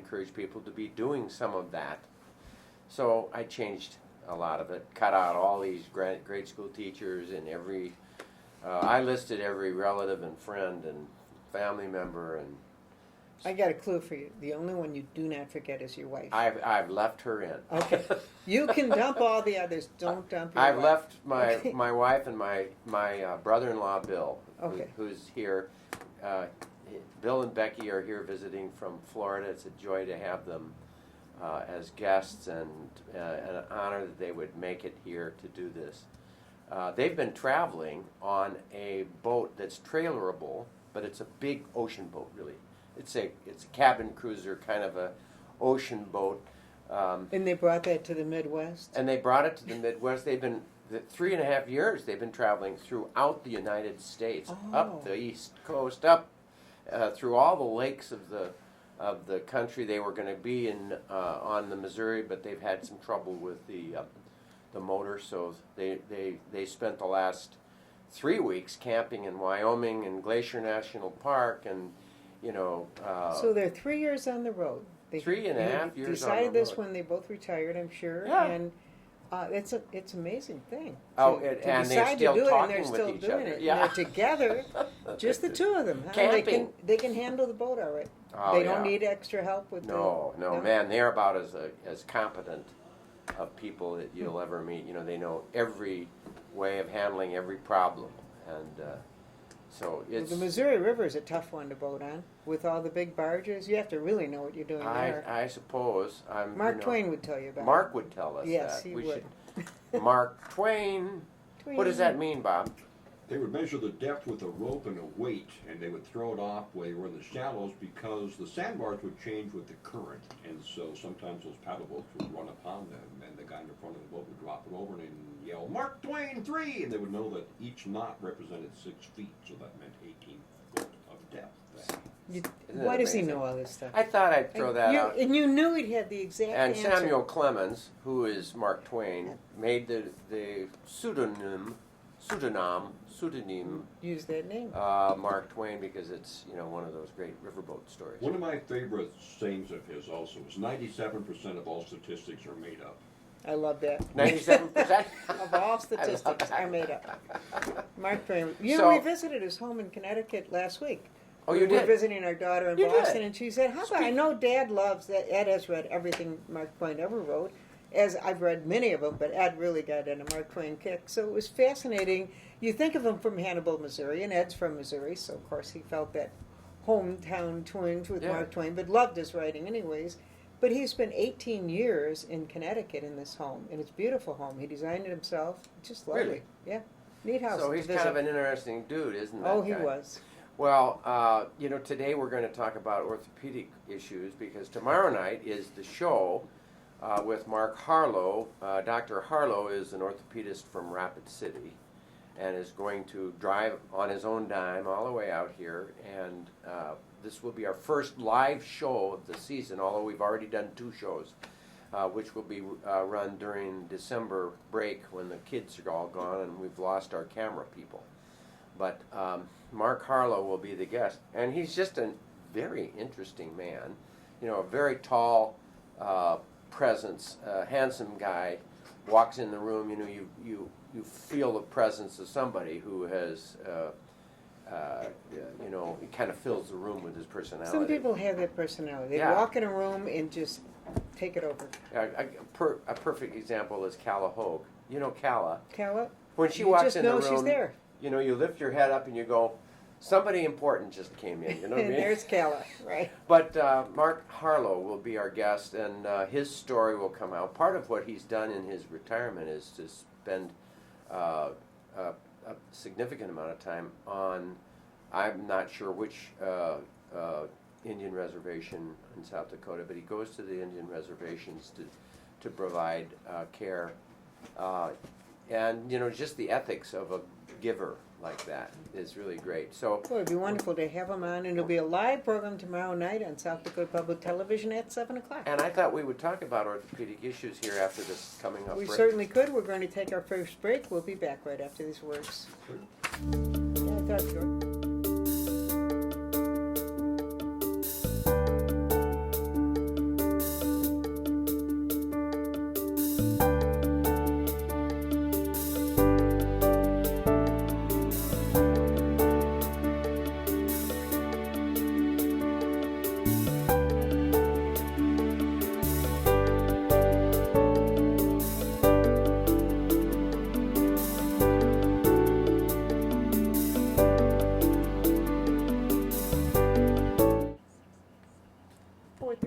encourage people to be doing some of that. So I changed a lot of it, cut out all these grade school teachers and I listed every relative and friend and family member, and I got a clue for you. The only one you do not forget is your wife. I've left her in. Okay. You can dump all the others. Don't dump your wife. I've left my wife and my brother-in-law Bill, okay. who's here. Bill and Becky are here visiting from Florida. It's a joy to have them as guests, and an honor that they would make it here to do this. They've been traveling on a boat that's trailerable, but it's a big ocean boat, really. It's a cabin cruiser, kind of a ocean boat. And they brought that to the Midwest? And they brought it to the Midwest. They've been 3.5 years. They've been traveling throughout the United States, up the East Coast, up through all the lakes of the country. They were going to be on the Missouri, but they've had some trouble with the motor, so they spent the last 3 weeks camping in Wyoming and Glacier National Park, and so they're 3 years on the road. 3.5 years on the road. Decided this when they both retired, I'm sure. Yeah. And it's an amazing thing. And they're still talking and they're still with each doing other. it. Yeah. And they're together, just the two of them. Huh? Camping. They can handle the boat all right. Oh, they don't need extra help with no, man, they're about as competent of people that you'll ever meet. They know every way of handling every problem, and so it's... The Missouri River is a tough one to boat on, with all the big barges. You have to really know what you're doing there. I suppose. Mark Twain would tell you about Mark would tell us yes, that. He would. Mark Twain. What does that mean, Bob? They would measure the depth with a rope and a weight, and they would throw it off where they were in the shallows because the sandbars would change with the current, and so sometimes those paddle boats would run upon them, and the guy in the front of the boat would drop it over and yell, "Mark Twain 3!" And they would know that each knot represented 6 feet, so that meant 18 foot of depth. Why does he know all this stuff? I thought I'd throw that out. And you knew he'd have the exact and answer. Samuel Clemens, who is Mark Twain, made the pseudonym use that name. Mark Twain, because it's one of those great riverboat stories. One of my favorite sayings of his also is 97% of all statistics are made up. I love that. 97% of all statistics are made up. Mark Twain. We visited his home in Connecticut last week. Oh, you we did? were visiting our daughter in Boston, and she said, "How about? I know Dad loves that. Ed has read everything Mark Twain ever wrote, as I've read many of them, but Ed really got in a Mark Twain kick. So it was fascinating. You think of him from Hannibal, Missouri, and Ed's from Missouri, so of course he felt that hometown twinge with Mark Twain, but loved his writing anyways. But he spent 18 years in Connecticut in this home, and it's a beautiful home. He designed it himself. Just lovely. Really? Yeah. Neat house. So he's kind of an interesting dude, isn't that? Oh, he was. Well, today we're going to talk about orthopedic issues, because tomorrow night is the show with Mark Harlow. Dr. Harlow is an orthopedist from Rapid City and is going to drive on his own dime all the way out here, and this will be our first live show of the season, although we've already done 2 shows, which will be run during December break when the kids are all gone and we've lost our camera people. But Mark Harlow will be the guest, and he's just a very interesting man, a very tall presence, handsome guy, walks in the room, you feel the presence of somebody who has, he kind of fills the room with his personality. Some people have that personality. They walk in a room and just take it over. A perfect example is Calla Hogue. You know Calla. Calla? When she walks in the room, you just know she's there. You lift your head up and you go, somebody important just came in, what I mean? There's Calla, right. But Mark Harlow will be our guest, and his story will come out. Part of what he's done in his retirement is to spend a significant amount of time on, I'm not sure which Indian reservation in South Dakota, but he goes to the Indian reservations to provide care. And, just the ethics of a giver like that is really great. So, well, it'd be wonderful to have him on, and it'll be a live program tomorrow night on South Dakota Public Television at 7 o'clock. And I thought we would talk about orthopedic issues here after this coming up. We certainly could. We're going to take our first break. We'll be back right after these words. Yeah, I thought so.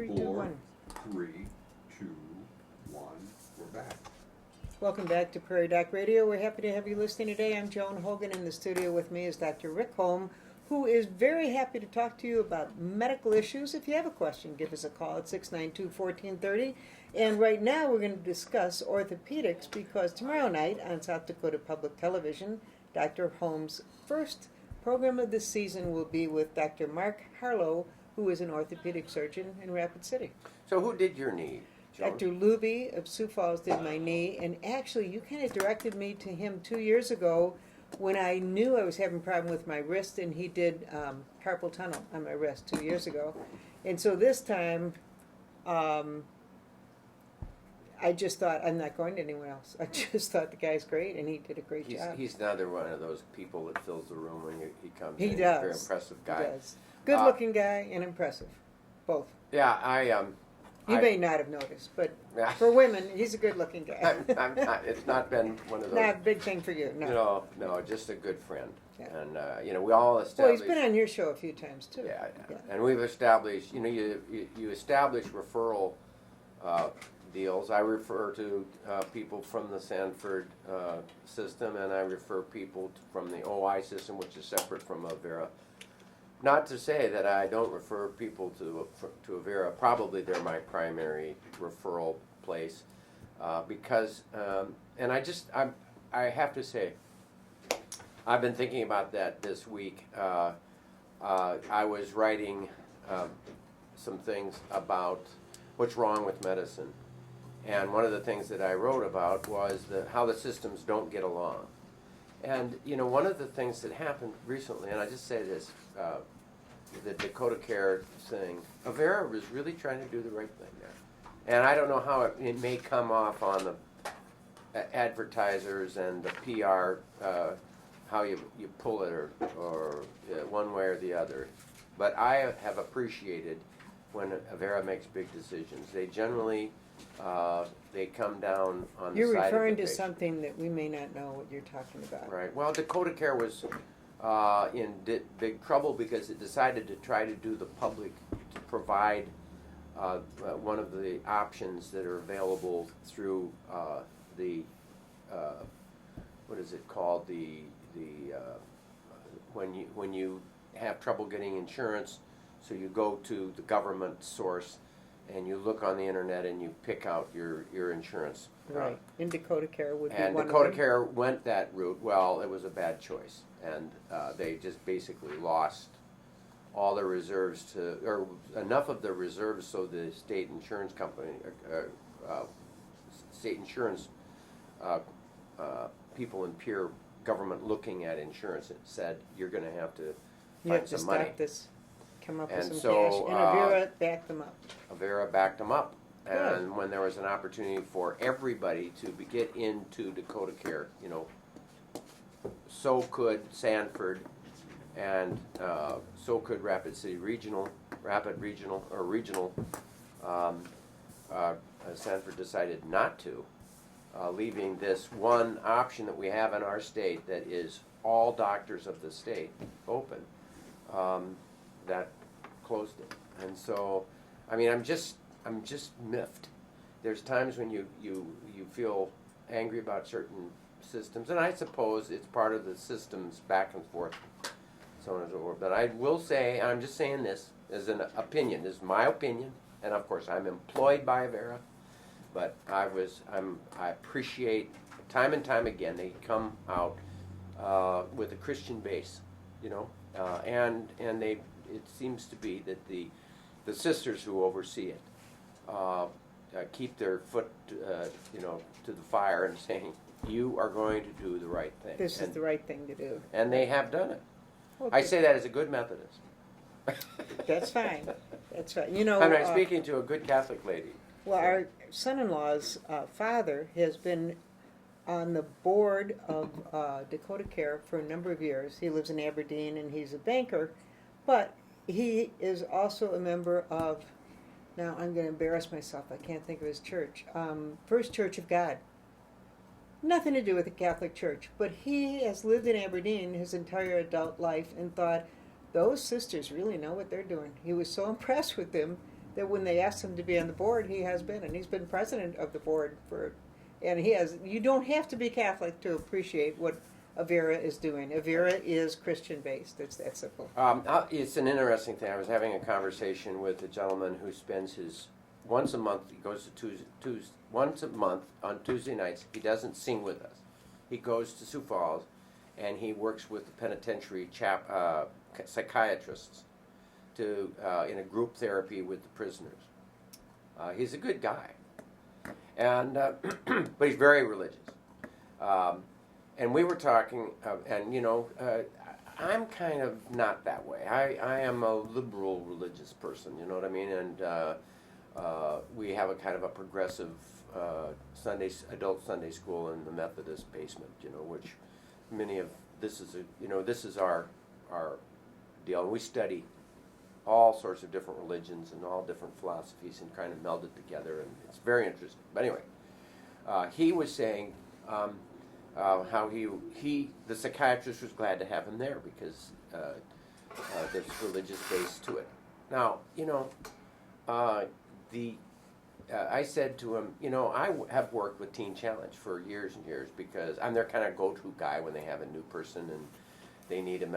3, 2, 4, 1. 3, 2, 1. We're back. Welcome back to Prairie Doc Radio. We're happy to have you listening today. I'm Joan Hogan. In the studio with me is Dr. Rick Holm, who is very happy to talk to you about medical issues. If you have a question, give us a call at 692-1430. And right now we're going to discuss orthopedics because tomorrow night on South Dakota Public Television, Dr. Holm's first program of this season will be with Dr. Mark Harlow, who is an orthopedic surgeon in Rapid City. So who did your knee, Joan? Dr. Luby of Sioux Falls did my knee, and actually you kind of directed me to him 2 years ago when I knew I was having a problem with my wrist, and he did carpal tunnel on my wrist 2 years ago. And so this time, I just thought, I'm not going to anyone else. I just thought the guy's great, and he did a great job. He's another one of those people that fills the room when he comes He in. does. He's a very impressive guy. He does. Good-looking guy and impressive, both. Yeah, You may not have noticed, but Yeah. for women, he's a good-looking guy. it's not been one of those. Not a big thing for you, no. No, just a good friend. Yeah. And we all Well, established. he's been on your show a few times, too. Yeah. And we've established. You establish referral deals. I refer to people from the Sanford system, and I refer people from the OI system, which is separate from Avera. Not to say that I don't refer people to Avera. Probably they're my primary referral place because, and I have to say, I've been thinking about that this week. I was writing some things about what's wrong with medicine, and one of the things that I wrote about was how the systems don't get along. And one of the things that happened recently, and I just say this. The Dakota Care thing, Avera was really trying to do the right thing there. And I don't know how it may come off on the advertisers and the PR, how you pull it or one way or the other. But I have appreciated when Avera makes big decisions. They generally, they come down on the side of the You're referring to patient. something that we may not know what you're talking about. Right. Well, Dakota Care was in big trouble because it decided to try to do the public to provide one of the options that are available through the what is it called, the when you have trouble getting insurance, so you go to the government source and you look on the internet and you pick out your insurance. Right. And Dakota Care would be And one Dakota of them. Care went that route. Well, it was a bad choice, and they just basically lost all their reserves or enough of the reserves so the state insurance company, state insurance people in peer government looking at insurance, it said you're going to have to You find have to some money. stop this, come up with And some so, cash, and Avera backed them up. Avera backed them up. Good. And when there was an opportunity for everybody to get into Dakota Care, so could Sanford, and so could Rapid Regional. Sanford decided not to, leaving this one option that we have in our state that is all doctors of the state open. That closed it, and so, I'm just miffed. There's times when you feel angry about certain systems, and I suppose it's part of the systems back and forth, so on and so forth. But I will say, I'm just saying this as an opinion. This is my opinion, and of course I'm employed by Avera, but I appreciate time and time again they come out with a Christian base, and they. It seems to be that the sisters who oversee it keep their foot, to the fire and saying, "You are going to do the right thing." This is the right thing to do. And they have done it. Okay. I say that as a good Methodist. That's fine. That's fine. I'm speaking to a good Catholic lady. Well, our son-in-law's father has been on the board of Dakota Care for a number of years. He lives in Aberdeen, and he's a banker, but he is also a member of, now I'm going to embarrass myself, I can't think of his church, First Church of God. Nothing to do with the Catholic Church, but he has lived in Aberdeen his entire adult life and thought, those sisters really know what they're doing. He was so impressed with them that when they asked him to be on the board, he has been, and he's been president of the board and he has. You don't have to be Catholic to appreciate what Avera is doing. Avera is Christian based. It's that simple. It's an interesting thing. I was having a conversation with a gentleman who spends his once a month. He goes to once a month on Tuesday nights. He doesn't sing with us. He goes to Sioux Falls, and he works with the penitentiary psychiatrists to in a group therapy with the prisoners. He's a good guy, and but he's very religious. And we were talking, and I'm kind of not that way. I am a liberal religious person, you know what I mean? And we have a kind of a progressive adult Sunday school in the Methodist basement, which this is our deal. And we study all sorts of different religions and all different philosophies and kind of meld it together, and it's very interesting. But anyway, he was saying how the psychiatrist was glad to have him there because there's religious base to it. Now, I said to him, I have worked with Teen Challenge for years and years because I'm their kind of go-to guy when they have a new person and they need a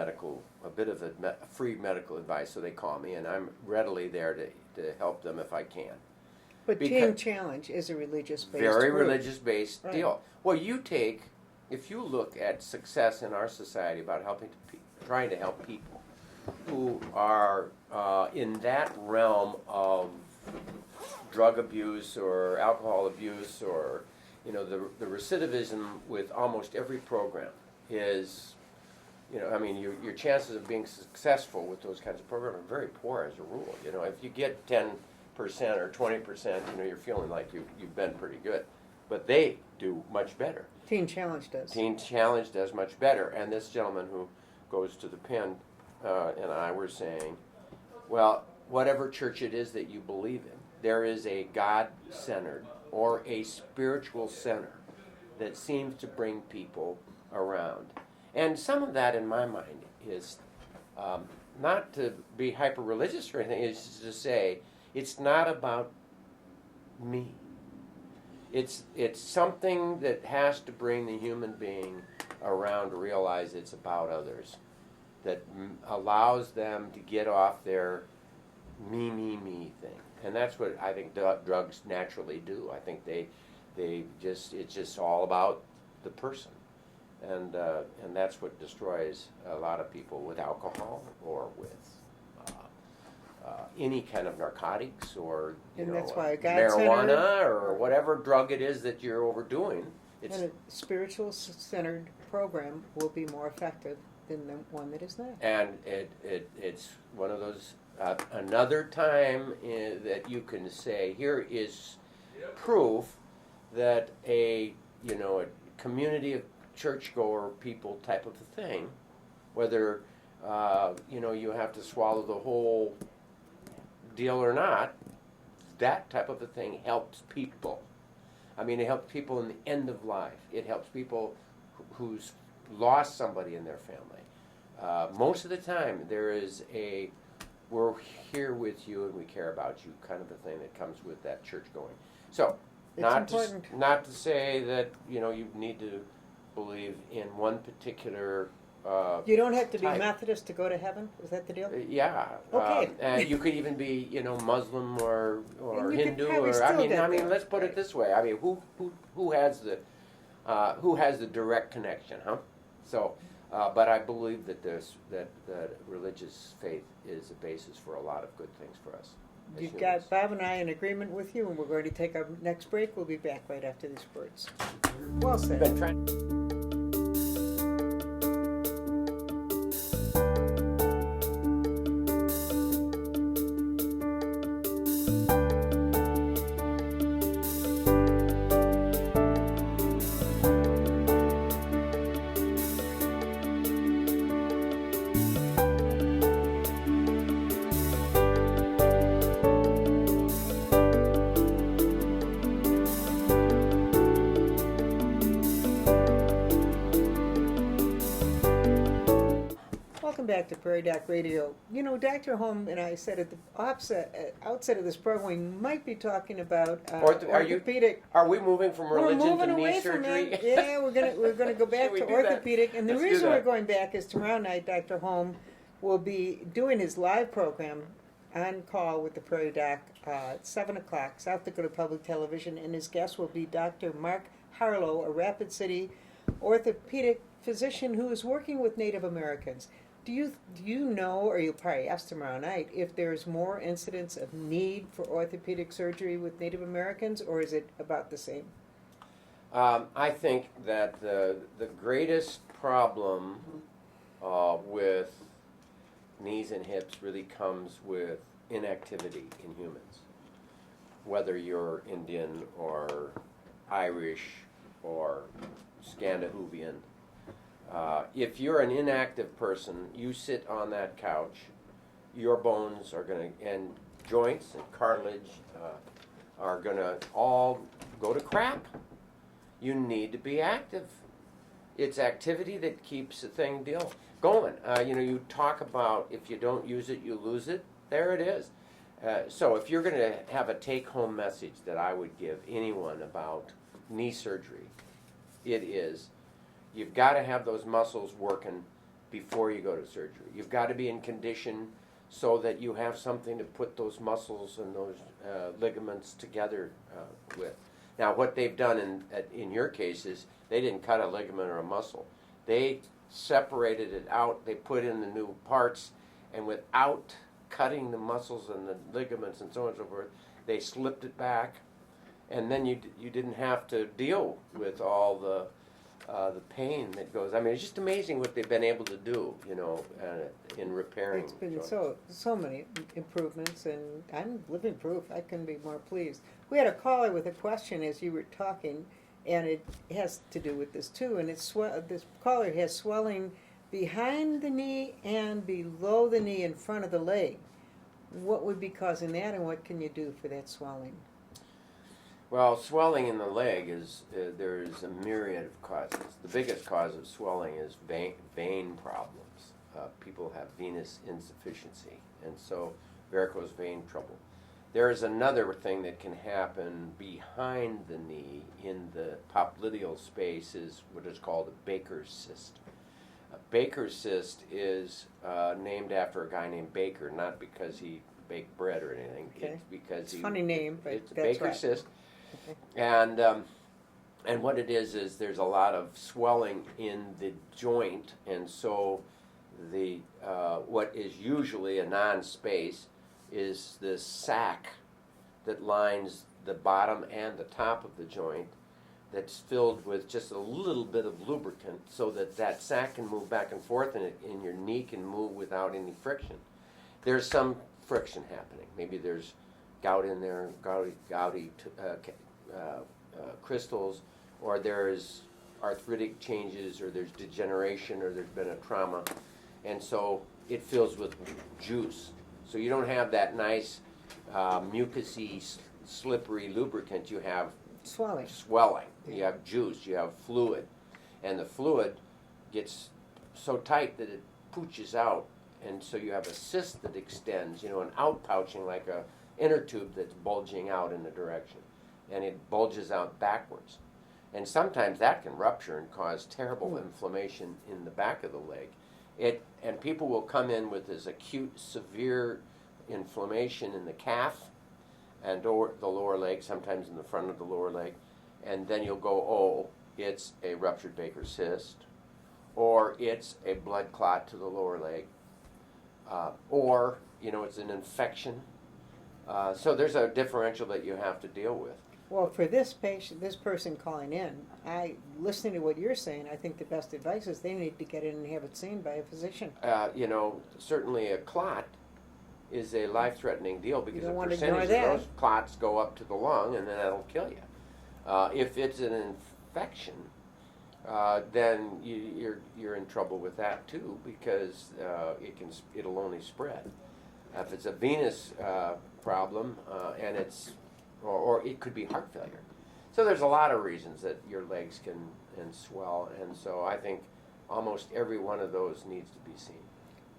bit of free medical advice, so they call me, and I'm readily there to help them if I can. But Teen Challenge is a religious-based very group. Religious-based deal. Well, if you look at success in our society about trying to help people who are in that realm of drug abuse or alcohol abuse, or the recidivism with almost every program is, your chances of being successful with those kinds of programs are very poor as a rule. If you get 10% or 20%, you're feeling like you've been pretty good, but they do much better. Teen Challenge does. Teen Challenge does much better, and this gentleman who goes to the pen and I were saying, well, whatever church it is that you believe in, there is a God-centered or a spiritual center that seems to bring people around. And some of that, in my mind, is not to be hyper-religious or anything, it's to say it's not about me. It's something that has to bring the human being around to realize it's about others, that allows them to get off their me thing. And that's what I think drugs naturally do. I think it's just all about the person. And that's what destroys a lot of people with alcohol or with any kind of narcotics or that's why marijuana or whatever drug it is that you're overdoing. And a spiritual-centered program will be more effective than the one that is not. And it's one of those another time that you can say here is proof that a community of churchgoer people type of a thing, whether you have to swallow the whole deal or not, that type of a thing helps people. I mean, it helps people in the end of life. It helps people who's lost somebody in their family. Most of the time, there is we're here with you and we care about you kind of a thing that comes with that church going. So, not to say that you need to believe in one particular. You don't have to be type. Methodist to go to heaven. Is that the deal? Yeah. Okay. And you could even be Muslim or And you could Hindu probably or still I mean get that. let's put it this way. I mean who has the direct connection, huh? So, but I believe that that religious faith is a basis for a lot of good things for us. You've got Bob and I in agreement with you, and we're going to take our next break. We'll be back right after these words. Well said. Been trying. welcome back to Prairie Doc Radio. You know, Dr. Holm and I said at the outset of this program we might be talking about orthopedic. Are we moving from religion We're moving to knee away surgery? from it. Yeah, we're gonna go back Should we to do that? orthopedic, and the Let's do reason we're that. going back is tomorrow night Dr. Holm will be doing his live program on call with the Prairie Doc at 7 o'clock, South Dakota Public Television, and his guest will be Dr. Mark Harlow, a Rapid City orthopedic physician who is working with Native Americans. Do you know, or you'll probably ask tomorrow night, if there's more incidents of need for orthopedic surgery with Native Americans, or is it about the same? I think that the greatest problem with knees and hips really comes with inactivity in humans. Whether you're Indian or Irish or Scandinavian, if you're an inactive person, you sit on that couch, your bones are going to, and joints and cartilage are going to all go to crap. You need to be active. It's activity that keeps the thing going. You talk about if you don't use it, you lose it. There it is. So if you're going to have a take-home message that I would give anyone about knee surgery, it is you've got to have those muscles working before you go to surgery. You've got to be in condition so that you have something to put those muscles and those ligaments together with. Now, what they've done in your case is they didn't cut a ligament or a muscle. They separated it out. They put in the new parts, and without cutting the muscles and the ligaments and so on and so forth, they slipped it back, and then you didn't have to deal with all the pain that goes. I mean, it's just amazing what they've been able to do, in repairing. It's been joints. so many improvements, and I'm living proof. I couldn't be more pleased. We had a caller with a question as you were talking, and it has to do with this too. And this caller has swelling behind the knee and below the knee in front of the leg. What would be causing that, and what can you do for that swelling? Well, swelling in the leg there's a myriad of causes. The biggest cause of swelling is vein problems. People have venous insufficiency, and so varicose vein trouble. There is another thing that can happen behind the knee in the popliteal space is what is called a Baker's cyst. A Baker's cyst is named after a guy named Baker, not because he baked bread or anything. Okay. It's because It's a funny name, but it's a that's Baker's right. cyst. Okay. And what it is there's a lot of swelling in the joint, and so the what is usually a non-space is this sac that lines the bottom and the top of the joint that's filled with just a little bit of lubricant so that sac can move back and forth and your knee can move without any friction. There's some friction happening. Maybe there's gout in there, gouty crystals, or there's arthritic changes, or there's degeneration, or there's been a trauma, and so it fills with juice. So you don't have that nice mucousy, slippery lubricant. You have Swelling. You have juice, you have fluid, and the fluid gets so tight that it pooches out, and so you have a cyst that extends, an outpouching like a inner tube that's bulging out in a direction, and it bulges out backwards. And sometimes that can rupture and cause terrible inflammation in the back of the leg. And people will come in with this acute, severe inflammation in the calf and or the lower leg, sometimes in the front of the lower leg, and then you'll go, oh, it's a ruptured Baker's cyst, or it's a blood clot to the lower leg, or it's an infection. So there's a differential that you have to deal with. Well, for this person calling in, listening to what you're saying, I think the best advice is they need to get in and have it seen by a physician. Certainly a clot is a life-threatening deal because don't a want to percentage ignore of those clots go up to the lung, and then that'll kill you. If it's an infection, then you're in trouble with that too, because it'll only spread. If it's a venous problem, and or it could be heart failure. So there's a lot of reasons that your legs can swell, and so I think almost every one of those needs to be seen.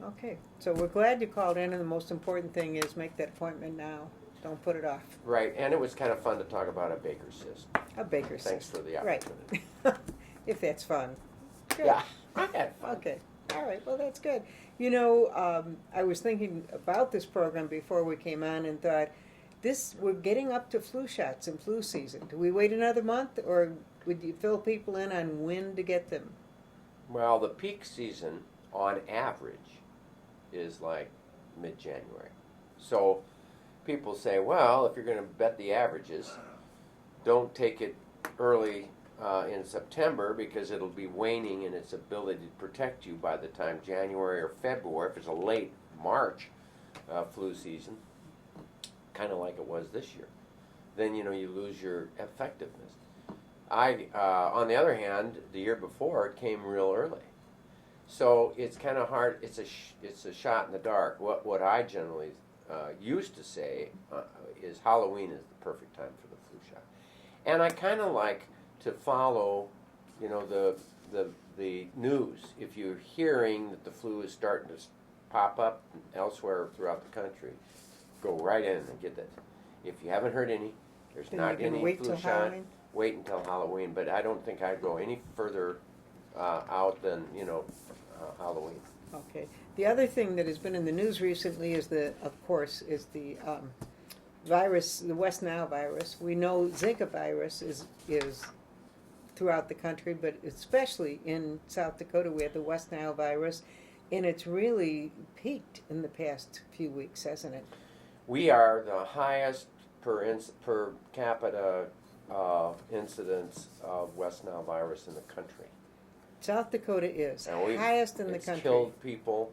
Okay, so we're glad you called in, and the most important thing is make that appointment now. Don't put it off. Right, and it was kind of fun to talk about a baker's cyst. A baker's Thanks cyst. for the Right. opportunity. If that's fun. Good. Yeah, I had fun. Okay, all right, well, that's good. I was thinking about this program before we came on and thought, we're getting up to flu shots and flu season. Do we wait another month, or would you fill people in on when to get them? Well, the peak season, on average, is like mid-January. So people say, well, if you're going to bet the averages, don't take it early in September because it'll be waning in its ability to protect you by the time January or February, if it's a late March flu season, kind of like it was this year. Then, you lose your effectiveness. On the other hand, the year before, it came real early. So it's kind of hard. It's a shot in the dark. What I generally used to say is Halloween is the perfect time for the flu shot, and I kind of like to follow, the news. If you're hearing that the flu is starting to pop up elsewhere throughout the country, go right in and get that. If you haven't heard any, there's Then not you can any wait flu till shot. Halloween? Wait until Halloween, but I don't think I'd go any further out than Halloween. Okay. The other thing that has been in the news recently is the virus, the West Nile virus. We know Zika virus is throughout the country, but especially in South Dakota, we have the West Nile virus, and it's really peaked in the past few weeks, hasn't it? We are the highest per capita incidence of West Nile virus in the country. South Dakota is And highest in the it's country. killed people,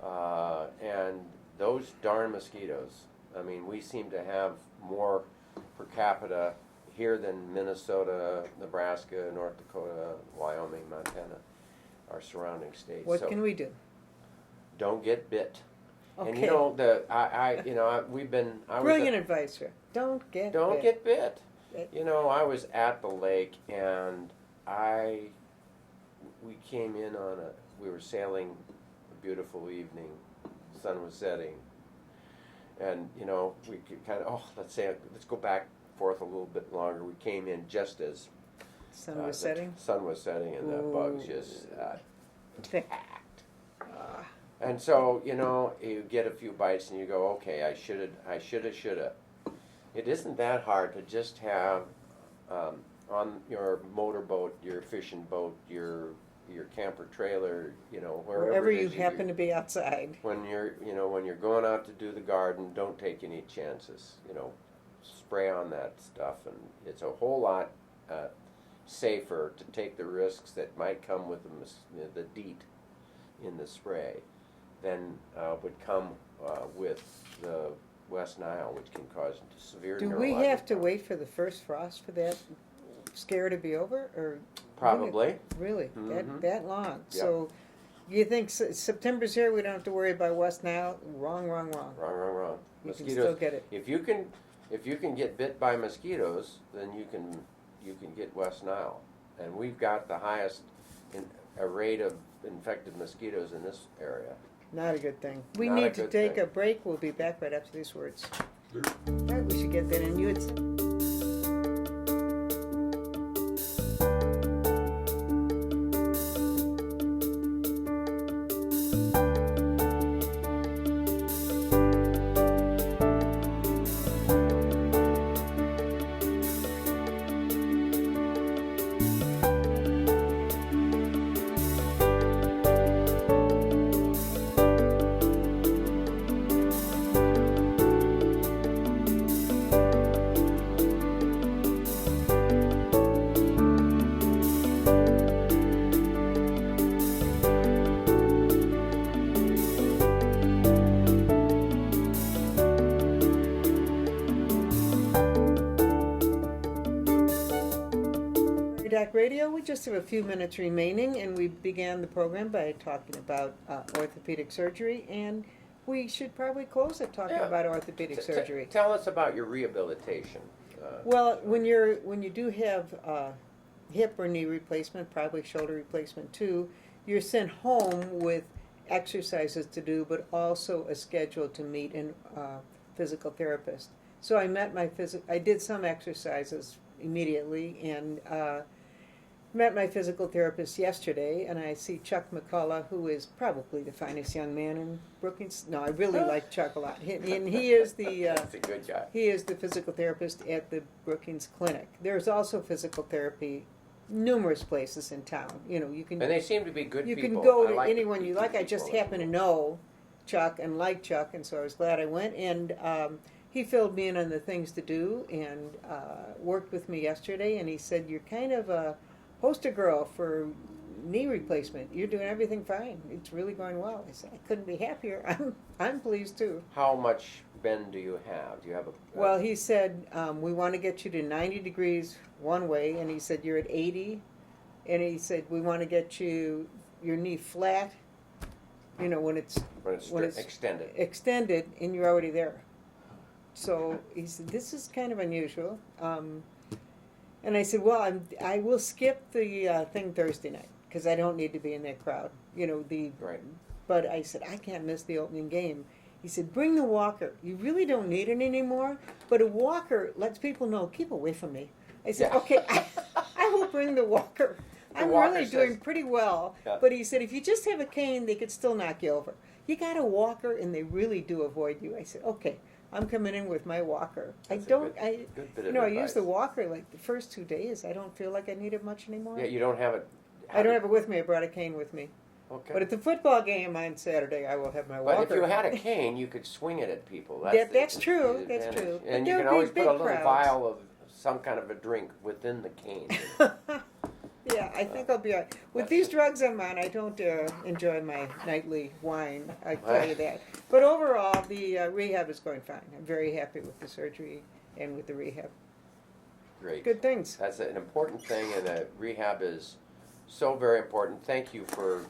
and those darn mosquitoes. I mean, we seem to have more per capita here than Minnesota, Nebraska, North Dakota, Wyoming, Montana, our surrounding states. What So can we do? don't get bit. Okay. And we've been. Brilliant advice, sir. Don't get Get bit. It- I was at the lake and we came in we were sailing a beautiful evening, sun was setting, and we could kind of, let's go back forth a little bit longer. We came in just as Sun was the setting. sun was setting, and the bugs Ooh. just Thick. attacked. And so, you get a few bites and you go, okay, I shoulda. It isn't that hard to just have on your motorboat, your fishing boat, your camper trailer, Wherever it you is happen to be outside. when you're going out to do the garden, don't take any chances. Spray on that stuff, and it's a whole lot safer to take the risks that might come with the DEET in the spray than would come with the West Nile, which can cause severe Do we neurological have to problems. wait for the first frost for that scare to be over, or Probably. really Mhm. that long? Yep. So you think September's here? We don't have to worry about West Nile? Wrong. Wrong. You Mosquitoes. can still get it. If you can get bit by mosquitoes, then you can get West Nile, and we've got the highest rate of infected mosquitoes in this area. Not a good thing. We Not a need to good take thing. a break. We'll be back right after these words. Sure. Right, we should get that in. Prairie Doc Radio. We just have a few minutes remaining, and we began the program by talking about orthopedic surgery, and we should probably close it talking Yeah. about orthopedic surgery. Tell us about your rehabilitation. Well, when you do have hip or knee replacement, probably shoulder replacement too, you're sent home with exercises to do, but also a schedule to meet a physical therapist. So I met I did some exercises immediately, and met my physical therapist yesterday, and I see Chuck McCullough, who is probably the finest young man in Brookings. No, I really like Chuck a lot. And he is That's a good guy. he is the physical therapist at the Brookings Clinic. There's also physical therapy numerous places in town. You can And they seem to be good you people. can go I to like anyone the you like. I just people. happen to know Chuck and like Chuck, and so I was glad I went. And he filled me in on the things to do, and worked with me yesterday. And he said, "You're kind of a poster girl for knee replacement. You're doing everything fine. It's really going well." I said, "I couldn't be happier." I'm pleased too. How much bend do you have? Do you have a? Well, he said, we want to get you to 90 degrees one way, and he said, you're at 80, and he said, we want to get your knee flat, when it's extended, and you're already there. So he said, this is kind of unusual. And I said, well, I will skip the thing Thursday night, because I don't need to be in that crowd, Right. But I said, I can't miss the opening game. He said, bring the walker. You really don't need it anymore, but a walker lets people know, keep away from me. I said, Yeah. okay, I will bring the walker. I'm walker really says- doing pretty well. Yeah. But he said, if you just have a cane, they could still knock you over. You got a walker, and they really do avoid you. I said, okay, I'm coming in with my walker. That's a good bit of I advice. use the walker like the first 2 days. I don't feel like I need it much anymore. Yeah, you don't have it. I don't have it with me. I brought a cane with me. Okay. But at the football game on Saturday, I will have my walker. But if you had a cane, you could swing it at people. That's the true. That's advantage. true. But And you there can would always be put a big little crowds. vial of some kind of a drink within the cane. Yeah, I think I'll be all right. With That's these it. drugs I'm on, I don't enjoy my nightly wine, I tell you that. But overall, the rehab is going fine. I'm very happy with the surgery and with the rehab. Great. Good things. That's an important thing, and rehab is so very important. Thank you for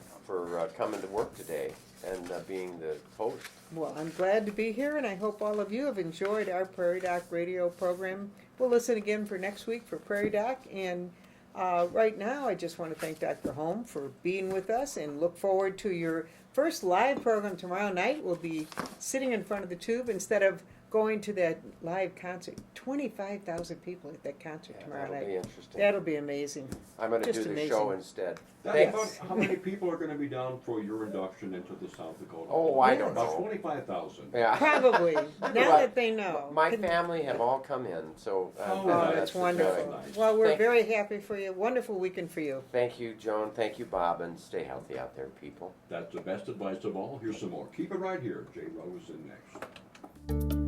coming to work today and being the host. Well, I'm glad to be here, and I hope all of you have enjoyed our Prairie Doc radio program. We'll listen again for next week for Prairie Doc, and right now I just want to thank Dr. Holm for being with us, and look forward to your first live program tomorrow night. We'll be sitting in front of the tube instead of going to that live concert. 25,000 people at that concert tomorrow That'll night. be interesting. That'll be amazing. I'm going to just do the amazing. show instead. That's Thanks. about how many people are going to be down for your induction into the South Dakota? Oh, I don't About know. 25,000. Yeah. Probably. Now But that they know. My family have all come in, so Oh, Oh, that's that's wonderful. very nice. Well, we're Thank- very happy for you. Wonderful weekend for you. Thank you, Joan. Thank you, Bob, and stay healthy out there, people. That's the best advice of all. Here's some more. Keep it right here. Jay Rose in next.